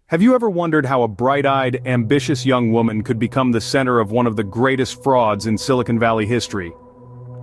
Have you ever wondered how a bright-eyed, ambitious young woman could become the center of one of the greatest frauds in Silicon Valley history?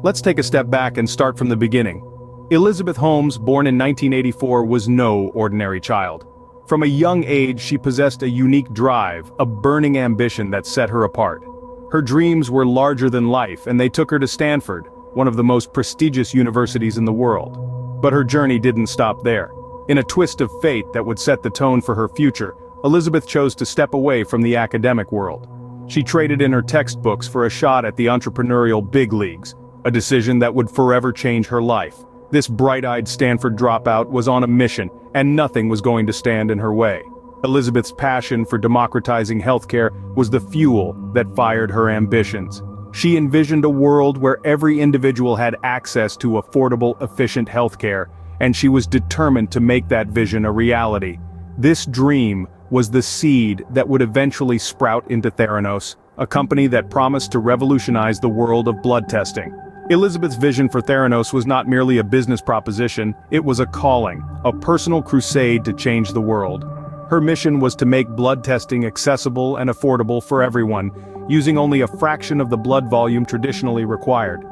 Let's take a step back and start from the beginning. Elizabeth Holmes, born in 1984, was no ordinary child. From a young age, she possessed a unique drive, a burning ambition that set her apart. Her dreams were larger than life, and they took her to Stanford, one of the most prestigious universities in the world. But her journey didn't stop there. In a twist of fate that would set the tone for her future, Elizabeth chose to step away from the academic world. She traded in her textbooks for a shot at the entrepreneurial big leagues, a decision that would forever change her life. This bright-eyed Stanford dropout was on a mission, and nothing was going to stand in her way. Elizabeth's passion for democratizing healthcare was the fuel that fired her ambitions. She envisioned a world where every individual had access to affordable, efficient healthcare, and she was determined to make that vision a reality. This dream was the seed that would eventually sprout into Theranos, a company that promised to revolutionize the world of blood testing. Elizabeth's vision for Theranos was not merely a business proposition, it was a calling, a personal crusade to change the world. Her mission was to make blood testing accessible and affordable for everyone, using only a fraction of the blood volume traditionally required.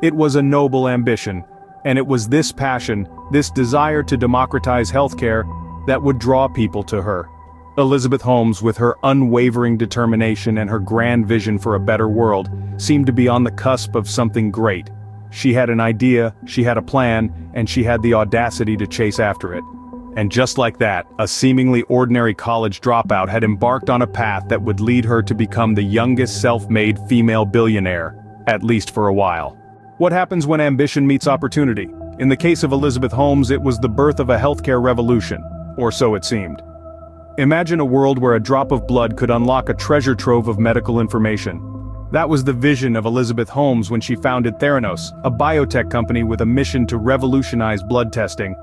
It was a noble ambition, and it was this passion, this desire to democratize healthcare, that would draw people to her. Elizabeth Holmes, with her unwavering determination and her grand vision for a better world, seemed to be on the cusp of something great. She had an idea, she had a plan, and she had the audacity to chase after it. And just like that, a seemingly ordinary college dropout had embarked on a path that would lead her to become the youngest self-made female billionaire, at least for a while. What happens when ambition meets opportunity? In the case of Elizabeth Holmes, it was the birth of a healthcare revolution, or so it seemed. Imagine a world where a drop of blood could unlock a treasure trove of medical information. That was the vision of Elizabeth Holmes when she founded Theranos, a biotech company with a mission to revolutionize blood testing.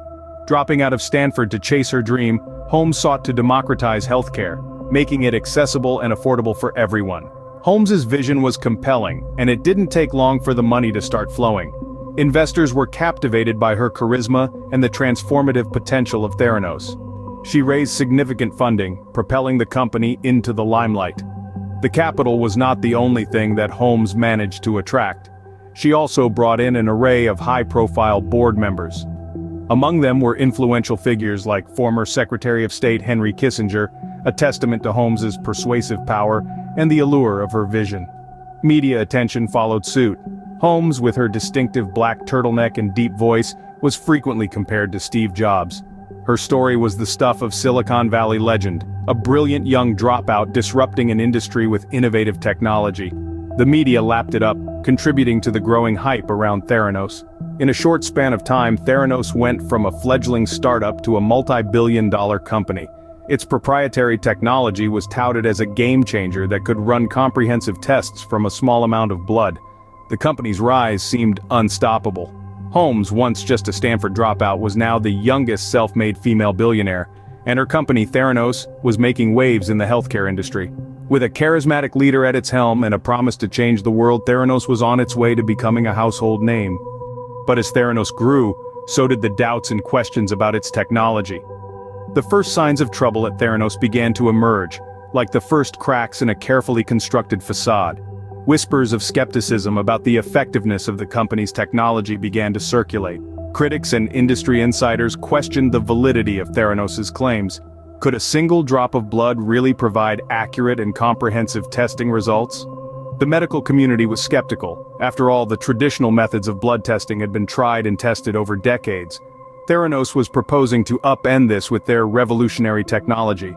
Dropping out of Stanford to chase her dream, Holmes sought to democratize healthcare, making it accessible and affordable for everyone. Holmes's vision was compelling, and it didn't take long for the money to start flowing. Investors were captivated by her charisma and the transformative potential of Theranos. She raised significant funding, propelling the company into the limelight. The capital was not the only thing that Holmes managed to attract. She also brought in an array of high-profile board members. Among them were influential figures like former Secretary of State Henry Kissinger, a testament to Holmes's persuasive power and the allure of her vision. Media attention followed suit. Holmes, with her distinctive black turtleneck and deep voice, was frequently compared to Steve Jobs. Her story was the stuff of Silicon Valley legend, a brilliant young dropout disrupting an industry with innovative technology. The media lapped it up, contributing to the growing hype around Theranos. In a short span of time, Theranos went from a fledgling startup to a multi-billion-dollar company. Its proprietary technology was touted as a game-changer that could run comprehensive tests from a small amount of blood. The company's rise seemed unstoppable. Holmes, once just a Stanford dropout, was now the youngest self-made female billionaire, and her company Theranos was making waves in the healthcare industry. With a charismatic leader at its helm and a promise to change the world, Theranos was on its way to becoming a household name. But as Theranos grew, so did the doubts and questions about its technology. The first signs of trouble at Theranos began to emerge, like the first cracks in a carefully constructed facade. Whispers of skepticism about the effectiveness of the company's technology began to circulate. Critics and industry insiders questioned the validity of Theranos' claims. Could a single drop of blood really provide accurate and comprehensive testing results? The medical community was skeptical. After all, the traditional methods of blood testing had been tried and tested over decades. Theranos was proposing to upend this with their revolutionary technology.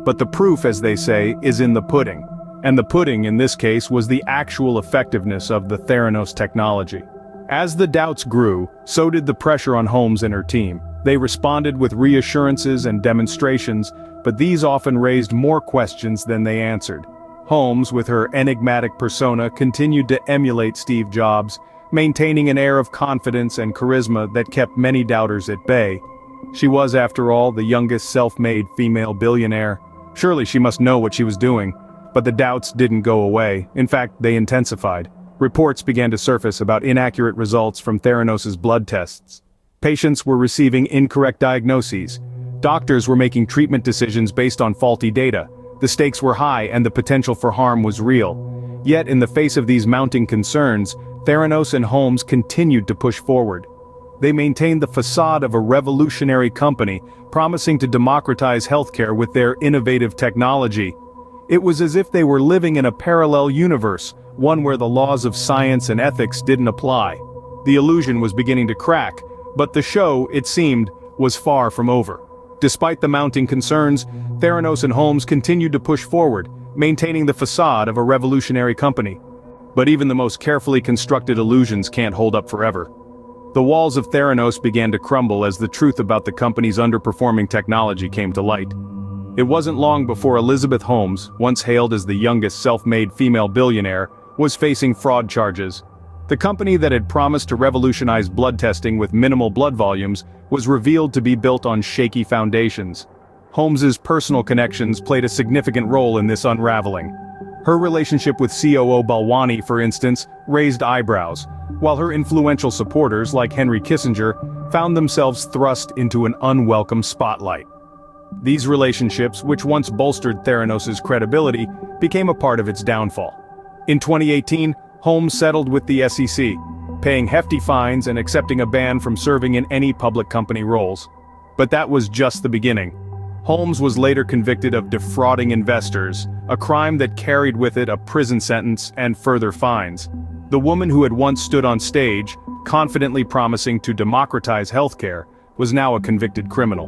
But the proof, as they say, is in the pudding. And the pudding, in this case, was the actual effectiveness of the Theranos technology. As the doubts grew, so did the pressure on Holmes and her team. They responded with reassurances and demonstrations, but these often raised more questions than they answered. Holmes, with her enigmatic persona, continued to emulate Steve Jobs, maintaining an air of confidence and charisma that kept many doubters at bay. She was, after all, the youngest self-made female billionaire. Surely she must know what she was doing. But the doubts didn't go away. In fact, they intensified. Reports began to surface about inaccurate results from Theranos' blood tests. Patients were receiving incorrect diagnoses. Doctors were making treatment decisions based on faulty data. The stakes were high and the potential for harm was real. Yet in the face of these mounting concerns, Theranos and Holmes continued to push forward. They maintained the facade of a revolutionary company, promising to democratize healthcare with their innovative technology. It was as if they were living in a parallel universe, one where the laws of science and ethics didn't apply. The illusion was beginning to crack, but the show, it seemed, was far from over. Despite the mounting concerns, Theranos and Holmes continued to push forward, maintaining the facade of a revolutionary company. But even the most carefully constructed illusions can't hold up forever. The walls of Theranos began to crumble as the truth about the company's underperforming technology came to light. It wasn't long before Elizabeth Holmes, once hailed as the youngest self-made female billionaire, was facing fraud charges. The company that had promised to revolutionize blood testing with minimal blood volumes was revealed to be built on shaky foundations. Holmes's personal connections played a significant role in this unraveling. Her relationship with COO Balwani, for instance, raised eyebrows, while her influential supporters, like Henry Kissinger, found themselves thrust into an unwelcome spotlight. These relationships, which once bolstered Theranos' credibility, became a part of its downfall. In 2018, Holmes settled with the SEC, paying hefty fines and accepting a ban from serving in any public company roles. But that was just the beginning. Holmes was later convicted of defrauding investors, a crime that carried with it a prison sentence and further fines. The woman who had once stood on stage, confidently promising to democratize healthcare, was now a convicted criminal.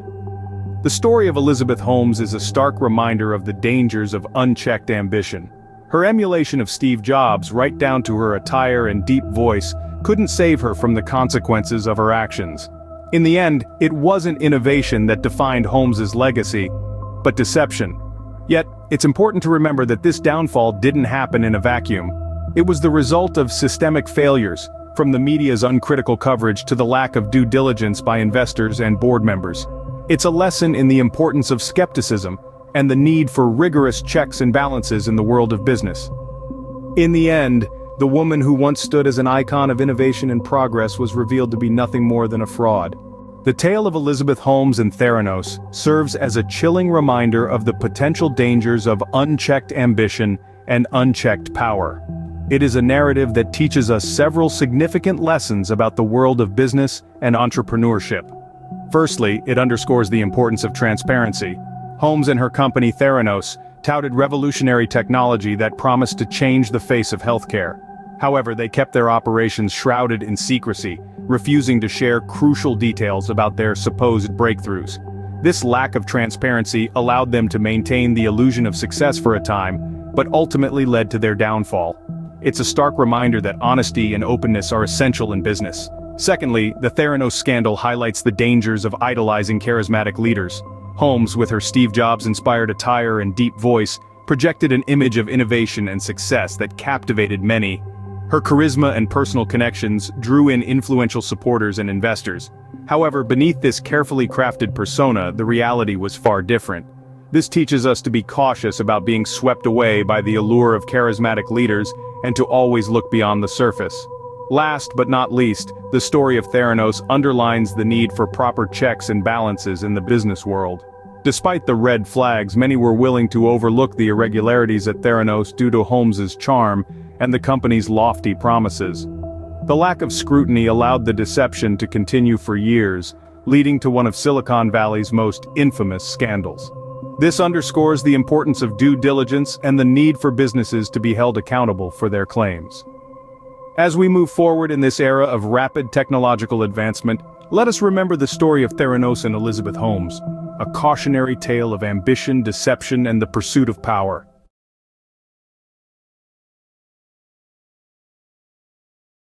The story of Elizabeth Holmes is a stark reminder of the dangers of unchecked ambition. Her emulation of Steve Jobs, right down to her attire and deep voice, couldn't save her from the consequences of her actions. In the end, it wasn't innovation that defined Holmes's legacy, but deception. Yet, it's important to remember that this downfall didn't happen in a vacuum. It was the result of systemic failures, from the media's uncritical coverage to the lack of due diligence by investors and board members. It's a lesson in the importance of skepticism and the need for rigorous checks and balances in the world of business. In the end, the woman who once stood as an icon of innovation and progress was revealed to be nothing more than a fraud. The tale of Elizabeth Holmes and Theranos serves as a chilling reminder of the potential dangers of unchecked ambition and unchecked power. It is a narrative that teaches us several significant lessons about the world of business and entrepreneurship. Firstly, it underscores the importance of transparency. Holmes and her company Theranos touted revolutionary technology that promised to change the face of healthcare. However, they kept their operations shrouded in secrecy, refusing to share crucial details about their supposed breakthroughs. This lack of transparency allowed them to maintain the illusion of success for a time, but ultimately led to their downfall. It's a stark reminder that honesty and openness are essential in business. Secondly, the Theranos Scandal highlights the dangers of idolizing charismatic leaders. Holmes, with her Steve Jobs-inspired attire and deep voice, projected an image of innovation and success that captivated many. Her charisma and personal connections drew in influential supporters and investors. However, beneath this carefully crafted persona, the reality was far different. This teaches us to be cautious about being swept away by the allure of charismatic leaders and to always look beyond the surface. Last but not least, the story of Theranos underlines the need for proper checks and balances in the business world. Despite the red flags, many were willing to overlook the irregularities at Theranos due to Holmes's charm and the company's lofty promises. The lack of scrutiny allowed the deception to continue for years, leading to one of Silicon Valley's most infamous scandals. This underscores the importance of due diligence and the need for businesses to be held accountable for their claims. As we move forward in this era of rapid technological advancement, let us remember the story of Theranos and Elizabeth Holmes, a cautionary tale of ambition, deception, and the pursuit of power.